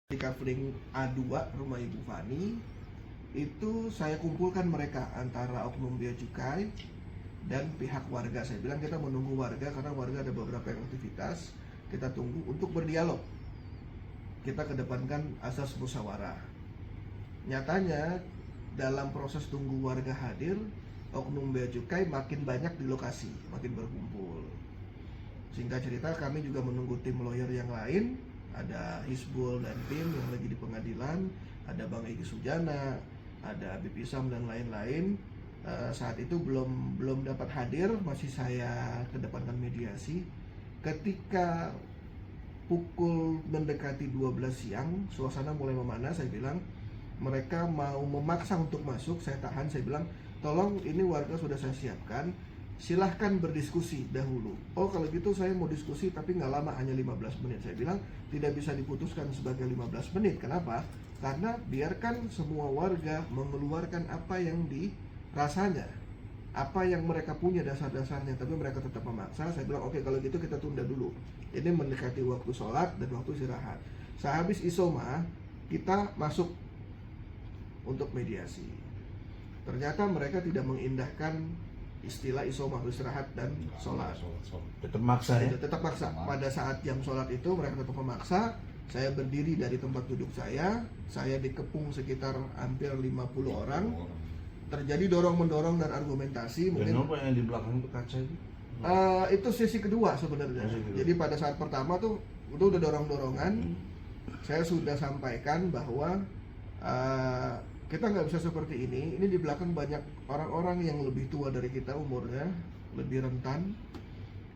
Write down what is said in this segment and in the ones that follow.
Di Kafling A2 rumah Ibu Fani itu saya kumpulkan mereka antara oknum bea cukai dan pihak warga. Saya bilang kita menunggu warga karena warga ada beberapa yang aktivitas, kita tunggu untuk berdialog. Kita kedepankan asas musyawarah. Nyatanya dalam proses tunggu warga hadir, oknum bea cukai makin banyak di lokasi, makin berkumpul. Singkat cerita, kami juga menunggu tim lawyer yang lain. Ada Hizbul dan tim yang lagi di pengadilan, ada Bang Egy Sujana, ada Habib Isam dan lain-lain. Saat itu belum dapat hadir, masih saya kedepankan mediasi. Ketika pukul mendekati 12 siang, suasana mulai memanas. Saya bilang mereka mau memaksa untuk masuk, saya tahan. Saya bilang tolong, ini warga sudah saya siapkan, silahkan berdiskusi dahulu. Oh kalau gitu saya mau diskusi tapi nggak lama, hanya 15 menit. Saya bilang tidak bisa diputuskan sebagai 15 menit. Kenapa? Karena biarkan semua warga mengeluarkan apa yang dirasanya, apa yang mereka punya dasar-dasarnya, tapi mereka tetap memaksa. Saya bilang oke, kalau gitu kita tunda dulu. Ini mendekati waktu sholat dan waktu istirahat. Sehabis isoma kita masuk untuk mediasi. Ternyata mereka tidak mengindahkan istilah isoma, istirahat dan sholat. Tetap maksa ya? Tetap maksa. Pada saat jam sholat itu mereka tetap memaksa. Saya berdiri dari tempat duduk saya dikepung sekitar hampir 50 orang. Terjadi dorong-mendorong dan argumentasi. Dan apa yang di belakang itu kaca itu? Itu sesi kedua sebenarnya. Jadi pada saat pertama tuh itu udah dorong-dorongan. Saya sudah sampaikan bahwa kita nggak bisa seperti ini. Ini di belakang banyak orang-orang yang lebih tua dari kita umurnya, lebih rentan.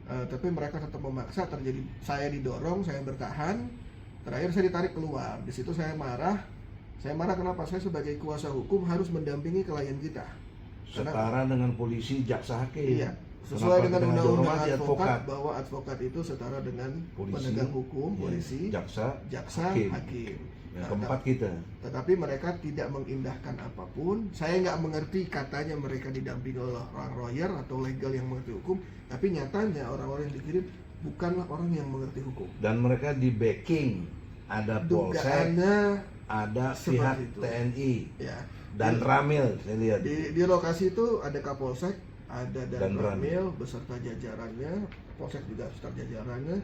Tapi mereka tetap memaksa. Terjadi saya didorong, saya bertahan. Terakhir saya ditarik keluar. Di situ saya marah. Saya marah kenapa? Saya sebagai kuasa hukum harus mendampingi klien kita. Setara dengan polisi, jaksa, hakim. Iya. Sesuai dengan undang-undang advokat, advokat bahwa advokat itu setara dengan polisi, penegak hukum, polisi, jaksa, hakim. Yang keempat kita. Tetapi mereka tidak mengindahkan apapun. Saya nggak mengerti, katanya mereka didampingi oleh orang lawyer atau legal yang mengerti hukum, tapi nyatanya orang-orang yang dikirim bukanlah orang yang mengerti hukum. Dan mereka di backing, ada polsek, ada pihak itu. TNI, Ya. dan Ramil. Saya lihat di lokasi itu ada Kapolsek, ada dan Ramil beserta jajarannya, Polsek juga beserta jajarannya.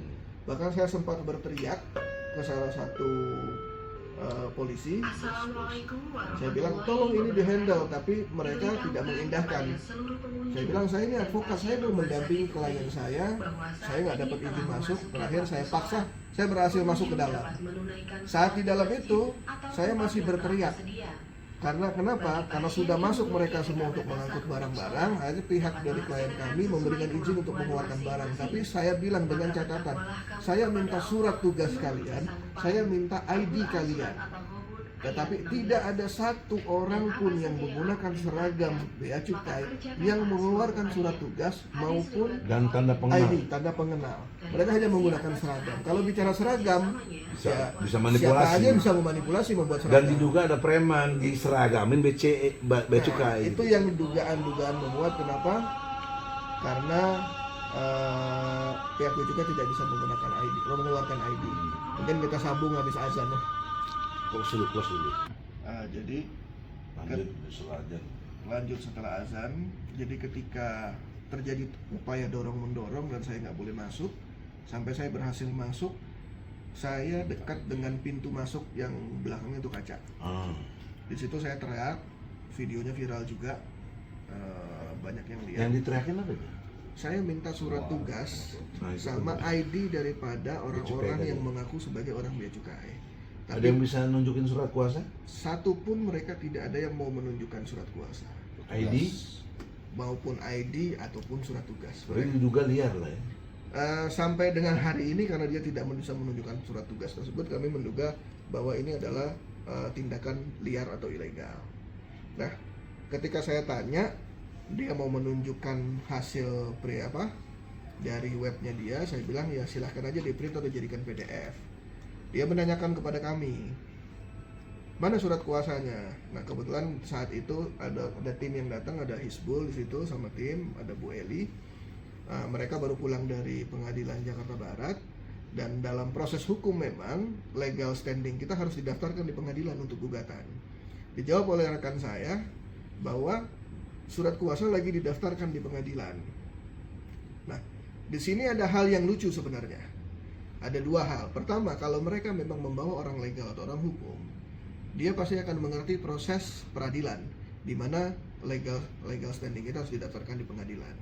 Bahkan saya sempat berteriak ke salah satu polisi. Saya bilang tolong ini dihandle, tapi mereka tidak mengindahkan. Saya bilang saya ini advokat, saya mau mendampingi klien saya nggak dapat izin masuk. Terakhir saya paksa, saya berhasil masuk ke dalam. Saat di dalam itu saya masih berteriak. Karena kenapa? Karena sudah masuk mereka semua untuk mengangkut barang-barang, akhirnya pihak dari klien kami memberikan izin untuk mengeluarkan barang. Tapi saya bilang dengan catatan, saya minta surat tugas kalian, saya minta ID kalian. Tetapi tidak ada satu orang pun yang menggunakan seragam bea cukai yang mengeluarkan surat tugas maupun dan tanda pengenal. ID, tanda pengenal. Mereka hanya menggunakan seragam. Kalau bicara seragam, bisa manipulasi. Siapa aja bisa memanipulasi membuat seragam. Dan diduga ada preman di seragamin bea cukai. Itu yang dugaan-dugaan memuat. Kenapa? Karena pihak bea cukai tidak bisa menggunakan ID, mengeluarkan ID. Mungkin kita sambung habis azan. Close dulu. Jadi lanjut setelah azan. Jadi ketika terjadi upaya dorong-mendorong dan saya nggak boleh masuk, sampai saya berhasil masuk, saya dekat dengan pintu masuk yang belakangnya itu kaca. Di situ saya teriak, videonya viral juga, banyak yang lihat. Yang diteriakin apa ya? Saya minta surat tugas sama ID daripada orang-orang yang mengaku sebagai orang bea cukai. Ada yang bisa nunjukin surat kuasa? Satu pun mereka tidak ada yang mau menunjukkan surat kuasa. ID? Maupun ID ataupun surat tugas. Berarti diduga liar lah ya? Sampai dengan hari ini karena dia tidak bisa menunjukkan surat tugas tersebut, kami menduga bahwa ini adalah tindakan liar atau ilegal. Nah, ketika saya tanya, dia mau menunjukkan hasil dari webnya dia, saya bilang ya silahkan aja di print atau jadikan PDF. Dia menanyakan kepada kami, mana surat kuasanya? Nah kebetulan saat itu ada tim yang datang, ada Hizbul di situ sama tim, ada Bu Eli. Mereka baru pulang dari pengadilan Jakarta Barat. Dan dalam proses hukum memang legal standing kita harus didaftarkan di pengadilan untuk gugatan. Dijawab oleh rekan saya bahwa surat kuasa lagi didaftarkan di pengadilan. Nah, di sini ada hal yang lucu sebenarnya. Ada dua hal. Pertama, kalau mereka memang membawa orang legal atau orang hukum, dia pasti akan mengerti proses peradilan, di mana legal standing kita harus didaftarkan di pengadilan.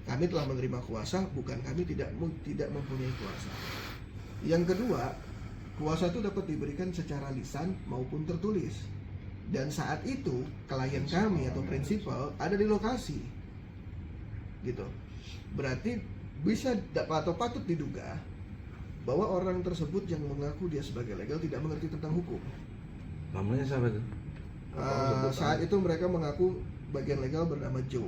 Kami telah menerima kuasa, bukan kami tidak mempunyai kuasa. Yang kedua, kuasa itu dapat diberikan secara lisan maupun tertulis. Dan saat itu klien kami atau prinsipal ada di lokasi, gitu. Berarti bisa atau patut diduga bahwa orang tersebut yang mengaku dia sebagai legal tidak mengerti tentang hukum. Namanya siapa itu? Saat itu mereka mengaku bagian legal bernama Joe,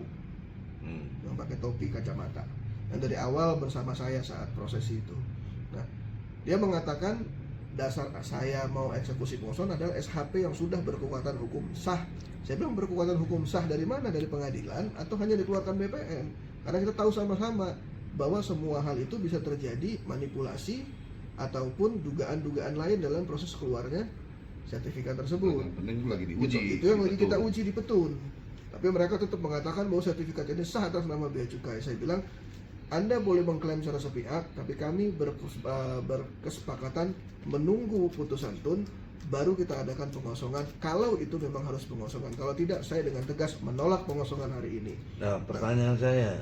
yang pakai topi kacamata, yang dari awal bersama saya saat proses itu. Nah, dia mengatakan dasar saya mau eksekusi pemohon adalah SHP yang sudah berkekuatan hukum sah. Saya bilang berkekuatan hukum sah dari mana? Dari pengadilan atau hanya dikeluarkan BPN? Karena kita tahu sama-sama bahwa semua hal itu bisa terjadi manipulasi ataupun dugaan-dugaan lain dalam proses keluarnya sertifikat tersebut. Penting lagi diuji. Itu yang lagi kita uji di Petun. Tapi mereka tetap mengatakan bahwa sertifikat ini sah atas nama Bea Cukai. Saya bilang, Anda boleh mengklaim secara sepihak, tapi kami berkesepakatan menunggu putusan Tun, baru kita adakan pengosongan. Kalau itu memang harus pengosongan. Kalau tidak, saya dengan tegas menolak pengosongan hari ini. Nah, pertanyaan saya,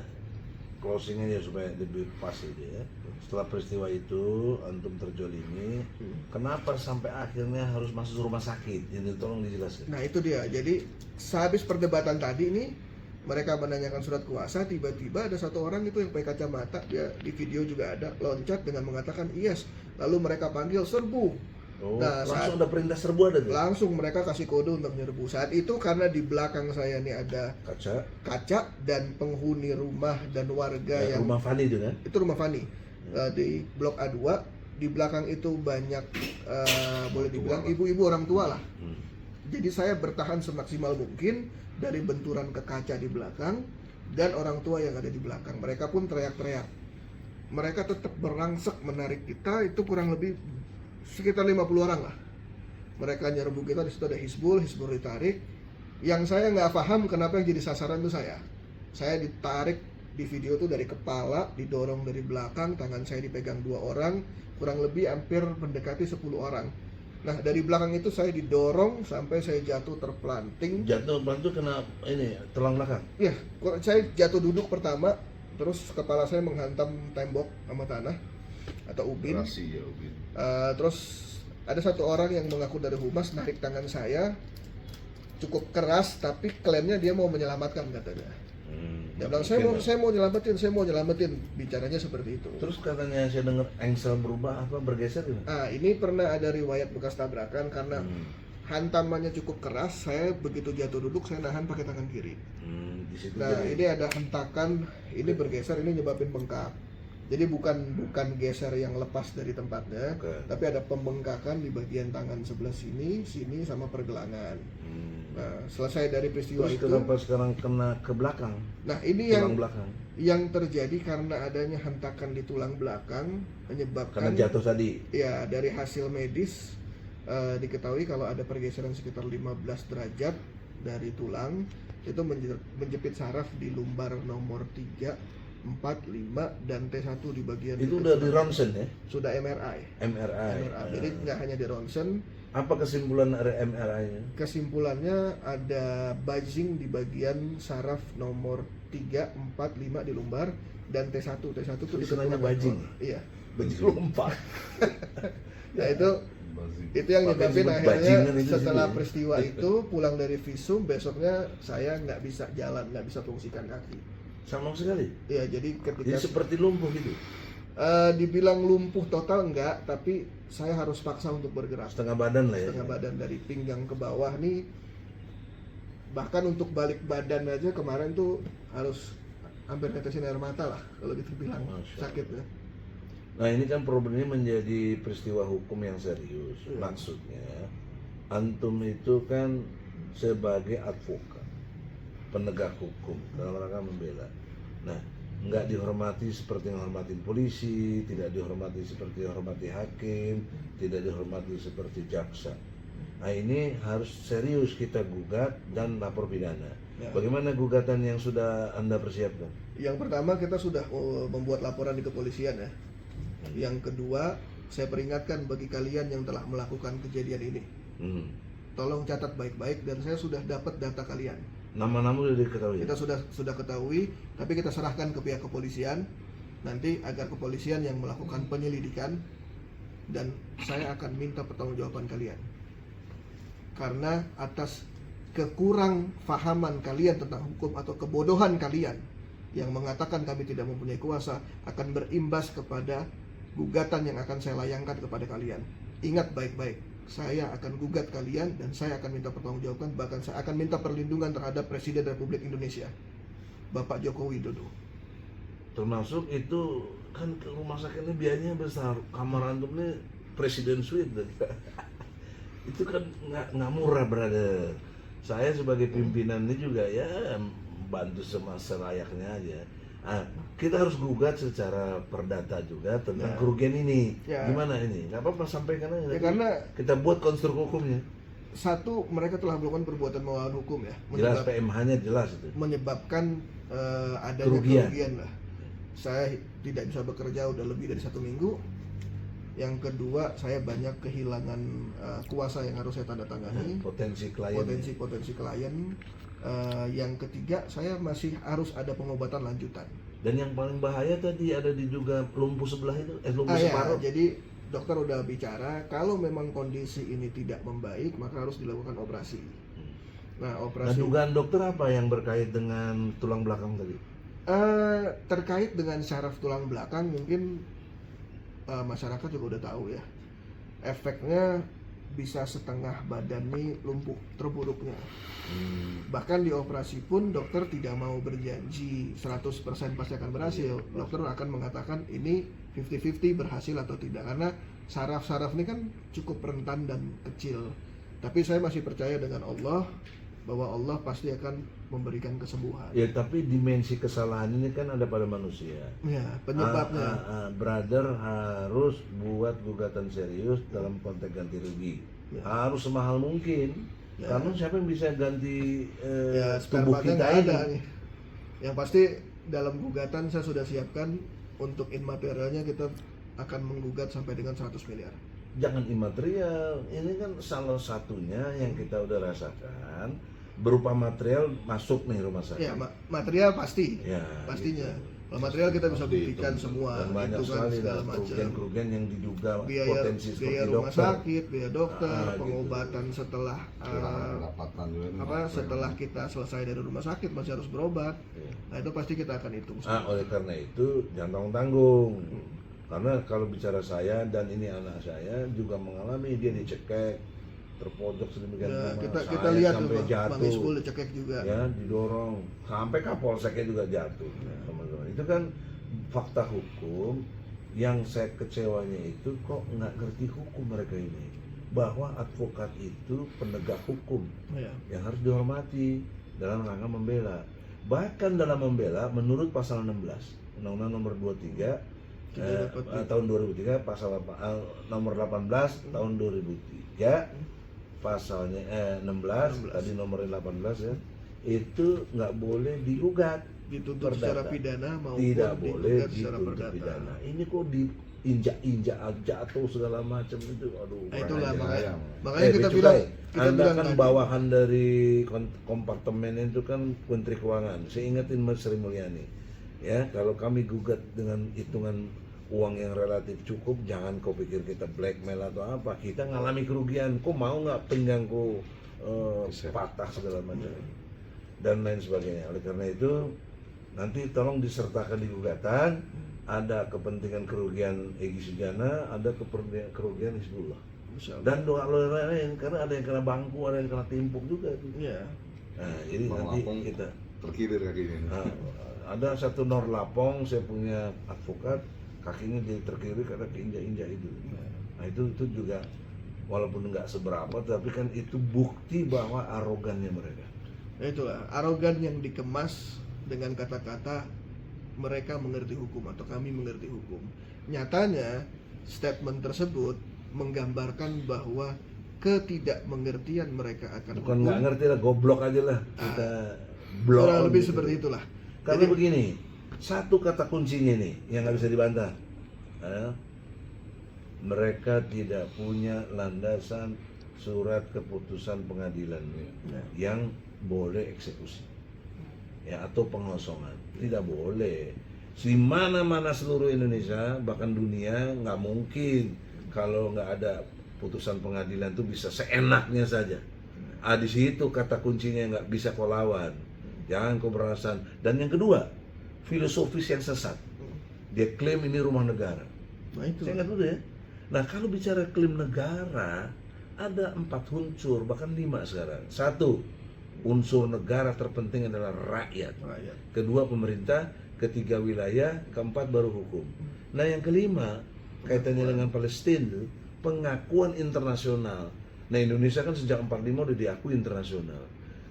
closing aja supaya lebih pas itu ya. Setelah peristiwa itu, antum terjolimi, kenapa sampai akhirnya harus masuk rumah sakit? Ini tolong dijelaskan. Nah itu dia, jadi sehabis perdebatan tadi ini, mereka menanyakan surat kuasa, tiba-tiba ada satu orang itu yang pakai kacamata, dia di video juga ada, loncat dengan mengatakan yes. Lalu mereka panggil serbu. Oh, Nah, langsung ada perintah serbu ada tuh? Langsung mereka kasih kode untuk menyerbu. Saat itu karena di belakang saya ini ada kaca dan penghuni rumah dan warga yang rumah Fani itu kan? itu rumah Fani di Blok A2. Di belakang itu banyak boleh dibilang ibu-ibu orang tua lah. Jadi saya bertahan semaksimal mungkin dari benturan ke kaca di belakang dan orang tua yang ada di belakang. Mereka pun teriak-teriak. Mereka tetap berangsek menarik kita, itu kurang lebih sekitar 50 orang lah. Mereka nyerbu kita, di situ ada Hizbul ditarik. Yang saya nggak paham kenapa yang jadi sasaran itu saya. Saya ditarik di video itu dari kepala, didorong dari belakang, tangan saya dipegang 2 orang, kurang lebih hampir mendekati 10 orang. Nah dari belakang itu saya didorong sampai saya jatuh terpelanting. Jatuh bantu kena ini tulang belakang? Iya, saya jatuh duduk pertama, terus kepala saya menghantam tembok sama tanah atau ubin. Ya, ubin. Terus ada satu orang yang mengaku dari humas narik tangan saya cukup keras, tapi klaimnya dia mau menyelamatkan katanya. Dia bilang saya mau nyelamatin, bicaranya seperti itu. Terus katanya saya dengar engsel berubah apa bergeser gitu. Nah ini pernah ada riwayat bekas tabrakan karena hantamannya cukup keras. Saya begitu jatuh duduk saya nahan pakai tangan kiri. Di situ Nah ini ada hentakan, ini bergeser, ini nyebabin bengkak. Jadi bukan geser yang lepas dari tempatnya, tapi ada pembengkakan di bagian tangan sebelah sini sama pergelangan. Nah, selesai dari peristiwa terus itu. kenapa sekarang kena ke belakang? Nah, ini yang terjadi karena adanya hentakan di tulang belakang menyebabkan karena jatuh tadi. Ya, dari hasil medis diketahui kalau ada pergeseran sekitar 15 derajat dari tulang, itu menjepit saraf di lumbar nomor 3, 4, 5 dan T1 di bagian itu udah di ronsen ya? Sudah MRI. Jadi nggak hanya di ronsen. Apa kesimpulan dari MRI-nya? Kesimpulannya ada bulging di bagian saraf nomor 3, 4, 5 di lumbar dan T1 itu di tulang bulging. Iya, bulging lompat. Nah itu yang nyebabin akhirnya setelah peristiwa itu pulang dari visum, besoknya saya nggak bisa jalan, nggak bisa fungsikan kaki. Sama sekali? Iya, jadi ketika seperti lumpuh gitu? Dibilang lumpuh total enggak, tapi saya harus paksa untuk bergerak. Setengah badan lah ya? Setengah badan, dari pinggang ke bawah nih. Bahkan untuk balik badan aja kemarin tuh harus hampir netesin air mata lah, kalau gitu bilang sakitnya. Nah ini kan problem ini menjadi peristiwa hukum yang serius. Maksudnya antum itu kan sebagai advokat, penegak hukum dalam rangka membela. Nah, nggak dihormati seperti menghormati polisi, tidak dihormati seperti menghormati hakim, tidak dihormati seperti jaksa. Nah ini harus serius kita gugat dan lapor pidana. Ya. Bagaimana gugatan yang sudah Anda persiapkan? Yang pertama kita sudah membuat laporan di kepolisian ya. Yang kedua, saya peringatkan bagi kalian yang telah melakukan kejadian ini. Tolong catat baik-baik dan saya sudah dapat data kalian. Nama-nama sudah diketahui. Kita sudah ketahui, tapi kita serahkan ke pihak kepolisian nanti agar kepolisian yang melakukan penyelidikan, dan saya akan minta pertanggungjawaban kalian. Karena atas kekurang fahaman kalian tentang hukum atau kebodohan kalian yang mengatakan kami tidak mempunyai kuasa akan berimbas kepada gugatan yang akan saya layangkan kepada kalian. Ingat baik-baik, saya akan gugat kalian dan saya akan minta pertanggungjawaban, bahkan saya akan minta perlindungan terhadap Presiden Republik Indonesia, Bapak Joko Widodo. Termasuk itu kan ke rumah sakit ini biayanya besar, kamar antum ini Presiden Suite. Itu kan nggak murah, brother. Saya sebagai pimpinannya juga ya bantu selayaknya aja. Nah, kita harus gugat secara perdata juga tentang kerugian ini. Gimana ini? Nggak apa-apa, sampaikan aja. Ya, karena kita buat konstruk hukumnya. Satu, mereka telah melakukan perbuatan melawan hukum ya. Jelas PMH-nya jelas itu. Menyebabkan adanya kerugian lah. Saya tidak bisa bekerja udah lebih dari 1 minggu. Yang kedua, saya banyak kehilangan kuasa yang harus saya tanda tangani. Potensi klien. Potensi klien. Yang ketiga, saya masih harus ada pengobatan lanjutan. Dan yang paling bahaya tadi ada juga lumpuh sebelah itu, lumpuh separuh. Jadi dokter udah bicara kalau memang kondisi ini tidak membaik maka harus dilakukan operasi. Nah, operasi. Nah, dugaan dokter apa yang berkait dengan tulang belakang tadi? Terkait dengan syaraf tulang belakang mungkin masyarakat juga udah tahu ya. Efeknya bisa setengah badan nih lumpuh terburuknya. Bahkan di operasi pun dokter tidak mau berjanji 100% pasti akan berhasil. Dokter akan mengatakan ini 50-50 berhasil atau tidak, karena saraf-saraf ini kan cukup rentan dan kecil. Tapi saya masih percaya dengan Allah bahwa Allah pasti akan memberikan kesembuhan. Ya, tapi dimensi kesalahan ini kan ada pada manusia. Ya, penyebabnya. Brother harus buat gugatan serius dalam konteks ganti rugi. Ya. Harus semahal mungkin. Ya. Karena siapa yang bisa ganti tubuh kita ini? Ada nih. Yang pasti dalam gugatan saya sudah siapkan untuk immaterialnya kita akan menggugat sampai dengan 100 miliar. Jangan imaterial, ini kan salah satunya yang kita udah rasakan. Berupa material masuk nih rumah sakit. Ya, material pasti, ya, pastinya. Gitu. Kalau material kita bisa buktikan semua, dan banyak sekali segala macam. kerugian yang diduga biaya, potensi seperti biaya rumah dokter. sakit, biaya dokter, pengobatan gitu. Setelah setelah kita selesai dari rumah sakit masih harus berobat. Ya. Nah itu pasti kita akan hitung. Oleh karena itu jangan tanggung. Karena kalau bicara saya dan ini anak saya juga mengalami, dia dicekek terpojok sedemikian rupa. Kita lihat sampai jatuh. Bang Iskul dicekek juga. Ya, didorong sampai kapolseknya juga jatuh. Teman-teman. Itu kan fakta hukum. Yang saya kecewanya itu kok nggak ngerti hukum mereka ini. Bahwa advokat itu penegak hukum yang harus dihormati dalam rangka membela. Bahkan dalam membela menurut pasal 16 Undang-Undang Nomor 23 tahun 2003 pasal nomor 18 tahun 2003 pasalnya 16 tadi nomornya 18 ya, itu nggak boleh digugat, dituntut secara pidana maupun tidak boleh secara dituntut pidana. Ini kok diinjak-injak aja atau segala macam itu, aduh. Itulah makanya kita bilang Anda kan bawahan dari kompartemen itu kan Menteri Keuangan. Saya ingetin Mas Sri Mulyani, ya kalau kami gugat dengan hitungan uang yang relatif cukup, jangan kau pikir kita blackmail atau apa. Kita ngalami kerugian, kau mau nggak pinggangku patah segala macam dan lain sebagainya. Oleh karena itu nanti tolong disertakan di gugatan, ada kepentingan kerugian Egy Sujana, ada kerugian Hizbullah dan doa lain, karena ada yang kena bangku, ada yang kena timpuk juga. Ya. Nah, jadi nanti kita terkilir kakinya. Ada satu Norlapong, saya punya advokat, kakinya jadi terkiri karena keinjak-injak itu. Nah itu juga walaupun nggak seberapa, tapi kan itu bukti bahwa arogannya mereka. Itulah arogan yang dikemas dengan kata-kata mereka mengerti hukum atau kami mengerti hukum. Nyatanya statement tersebut menggambarkan bahwa ketidakmengertian mereka akan Bukan hukum. nggak ngerti lah, goblok aja lah. Kita blow Kurang on lebih gitu. seperti itulah. Karena Jadi- begini, satu kata kuncinya nih yang nggak bisa dibantah. Mereka tidak punya landasan surat keputusan pengadilan Ya. yang boleh eksekusi, ya, atau pengosongan. Tidak boleh. Di mana-mana seluruh Indonesia, bahkan dunia, nggak mungkin kalau nggak ada putusan pengadilan itu bisa seenaknya saja. Di situ kata kuncinya nggak bisa kau lawan. Jangan kau beralasan. Dan yang kedua, filosofis yang sesat. Dia klaim ini rumah negara. Nah itu. Saya ingat dulu ya. Nah, kalau bicara klaim negara, ada 4 unsur, bahkan 5 sekarang. 1, unsur negara terpenting adalah rakyat. Rakyat. Kedua, pemerintah. Ketiga, wilayah. Keempat, baru hukum. Nah, yang kelima, kaitannya dengan Palestina itu, pengakuan internasional. Nah, Indonesia kan sejak 45 udah diakui internasional.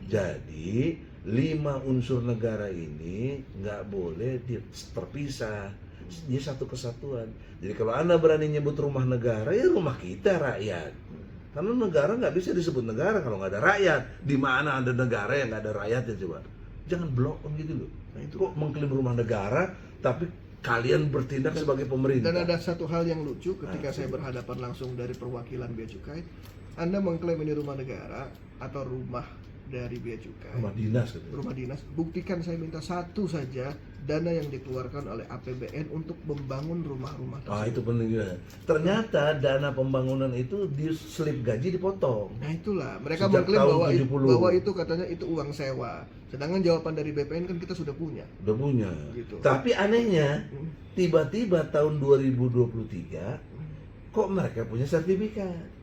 Jadi 5 unsur negara ini nggak boleh terpisah. Dia satu kesatuan. Jadi kalau Anda berani nyebut rumah negara, ya rumah kita rakyat. Karena negara nggak bisa disebut negara kalau nggak ada rakyat. Di mana ada negara yang nggak ada rakyatnya, coba? Jangan blok gitu loh. Nah, itu. Kok mengklaim rumah negara, tapi kalian bertindak sebagai pemerintah? Dan ada satu hal yang lucu ketika Nah, saya berhadapan langsung dari perwakilan Bea Cukai. Anda mengklaim ini rumah negara atau rumah dari Bea Cukai, Rumah dinas gitu. rumah dinas, buktikan saya minta satu saja dana yang dikeluarkan oleh APBN untuk membangun rumah-rumah tersebut. Itu penting juga. Ternyata dana pembangunan itu di slip gaji dipotong. Nah itulah, mereka Sejak mengklaim tahun bahwa 70. bahwa itu katanya itu uang sewa. Sedangkan jawaban dari BPN kan kita sudah punya. Udah punya. Gitu. Tapi anehnya, Hmm. tiba-tiba tahun 2023 kok mereka punya sertifikat.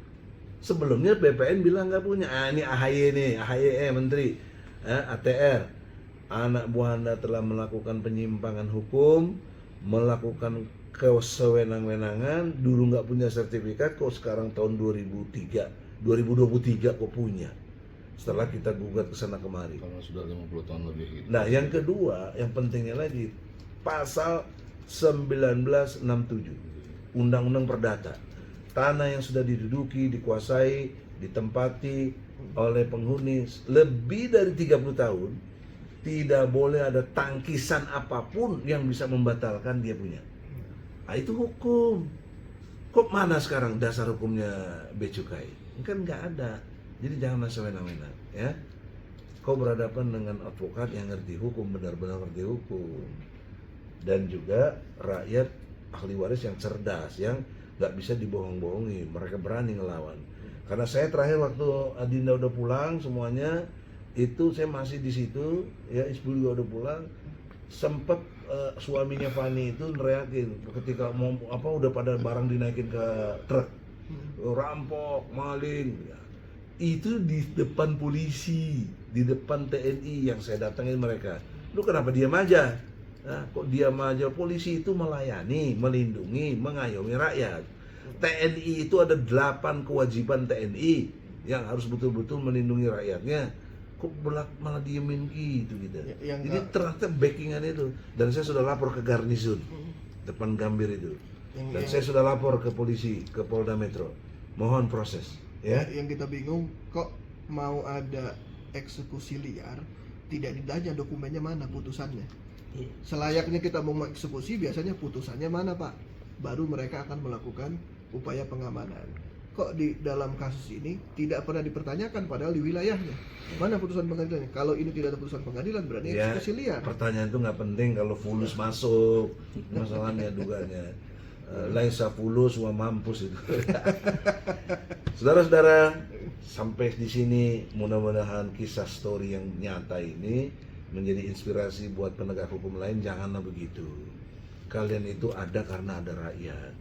Sebelumnya BPN bilang nggak punya. Ini AHY nih, AHY menteri, ATR. Anak buah Anda telah melakukan penyimpangan hukum, melakukan kesewenang-wenangan, dulu nggak punya sertifikat, kok sekarang tahun 2023 kok punya. Setelah kita gugat ke sana kemari. Kalau sudah 50 tahun lebih gitu. Nah, yang kedua, yang pentingnya lagi, pasal 1967 Undang-Undang Perdata. Tanah yang sudah diduduki, dikuasai, ditempati oleh penghuni lebih dari 30 tahun, tidak boleh ada tangkisan apapun yang bisa membatalkan dia punya. Nah, itu hukum. Kok mana sekarang dasar hukumnya Bea Cukai? Kan nggak ada. Jadi jangan semena-mena, ya. Kau berhadapan dengan advokat yang ngerti hukum, benar-benar ngerti hukum. Dan juga rakyat ahli waris yang cerdas, yang nggak bisa dibohong-bohongi. Mereka berani ngelawan. Karena saya terakhir waktu Adinda udah pulang semuanya, itu saya masih di situ, ya, Isbul juga udah pulang. Sempet suaminya Fani itu neriakin ketika mau udah pada barang dinaikin ke truk, rampok, maling. Ya. Itu di depan polisi, di depan TNI yang saya datangin mereka. Lu kenapa diam aja? Nah, kok diam aja? Polisi itu melayani, melindungi, mengayomi rakyat. TNI itu ada 8 kewajiban TNI yang harus betul-betul melindungi rakyatnya. Kok malah diemin gitu kita. Jadi ternyata backingan itu. Dan saya sudah lapor ke Garnisun depan Gambir itu. Dan saya sudah lapor ke polisi, ke Polda Metro. Mohon proses. Ya. Yang kita bingung, kok mau ada eksekusi liar, tidak ditanya dokumennya mana, putusannya. Selayaknya kita mau eksekusi, biasanya putusannya mana, Pak? Baru mereka akan melakukan upaya pengamanan. Kok di dalam kasus ini tidak pernah dipertanyakan, padahal di wilayahnya mana putusan pengadilan? Kalau ini tidak ada putusan pengadilan, berarti Ya, eksekusi liar. pertanyaan itu nggak penting kalau fulus masuk. Masalahnya dugaannya. Laisa fulus wa mampus itu. Saudara-saudara, sampai di sini mudah-mudahan kisah story yang nyata ini menjadi inspirasi buat penegak hukum lain. Janganlah begitu. Kalian itu ada karena ada rakyat.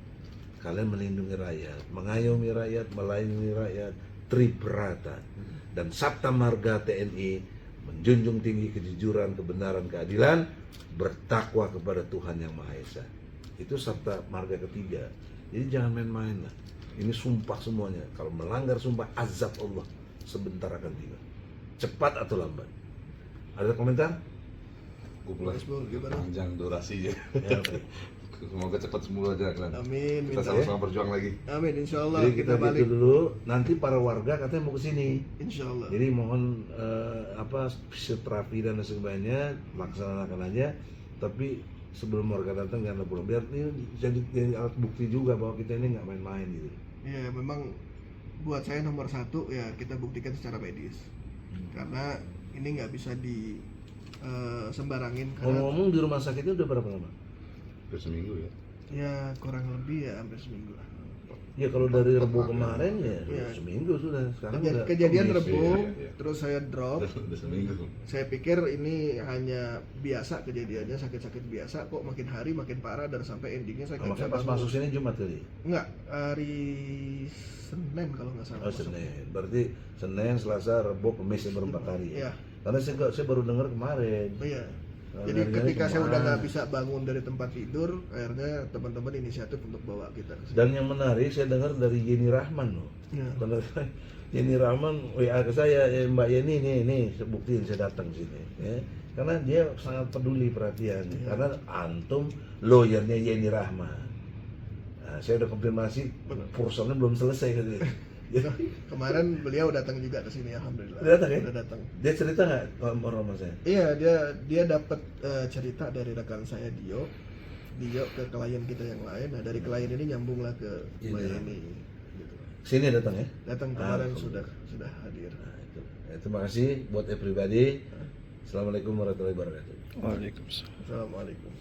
Kalian melindungi rakyat, mengayomi rakyat, melayani rakyat, tribrata. Dan Sabta Marga TNI menjunjung tinggi kejujuran, kebenaran, keadilan, bertakwa kepada Tuhan Yang Maha Esa. Itu Sabta Marga ketiga. Jadi jangan main-main lah. Ini sumpah semuanya. Kalau melanggar sumpah, azab Allah sebentar akan tiba. Cepat atau lambat. Ada komentar? Cukup lah. Mas Bung, gimana? Panjang durasinya. Ya, oke. Semoga cepat sembuh aja kan. Amin. Kita sama-sama berjuang lagi. Amin, insya Allah Jadi kita kita balik. gitu dulu. Nanti para warga katanya mau ke sini. Insya Allah. Jadi mohon fisioterapi dan sebagainya laksanakan aja. Tapi sebelum warga datang jangan pulang. Biar ini jadi alat bukti juga bahwa kita ini nggak main-main gitu. Ya memang buat saya nomor satu ya kita buktikan secara medis. Karena ini nggak bisa di sembarangin karena Ngomong-ngomong di rumah sakitnya udah berapa lama? Hampir seminggu ya. ya kurang lebih ya hampir seminggu lah. Ya kalau dari Rebo kemarin ya Iya. seminggu sudah. Sekarang udah Kejadian kemis. Rebo, iya. terus saya drop. Udah seminggu. Saya pikir ini hanya biasa kejadiannya, sakit-sakit biasa, kok makin hari makin parah dan sampai endingnya saya nggak Makanya bisa pas bangun. masuk sini Jumat tadi. Enggak, hari Senin kalau nggak salah. Oh masuk. Senin. Berarti Senin, Selasa, Rebo, Kamis yang berempat hari. Iya. Karena saya baru dengar kemarin. Oh iya. Nah, Jadi dari ketika saya udah Jumat. nggak bisa bangun dari tempat tidur, akhirnya teman-teman inisiatif untuk bawa kita ke sini. Dan yang menarik saya dengar dari Yeni Rahman loh. Iya. Karena Yeni Rahman WA ke saya, ya, Mbak Yeni nih saya buktiin saya datang sini. Ya. Karena dia sangat peduli perhatian. Iya. Karena antum lawyernya Yeni Rahman. Nah, saya udah konfirmasi perusahaannya belum selesai katanya. Kemarin beliau datang juga ke sini, alhamdulillah. Udah datang ya? Udah datang. Dia cerita nggak orang saya? Iya, dia dapat cerita dari rekan saya Dio ke klien kita yang lain. Nah, dari klien ini nyambunglah ke Ini. Mbak Yeni. Gitu. Sini datang ya? Datang kemarin Alhamdulillah. sudah hadir. Nah, itu. Terima kasih buat everybody. Assalamualaikum warahmatullahi wabarakatuh. Waalaikumsalam. Assalamualaikum.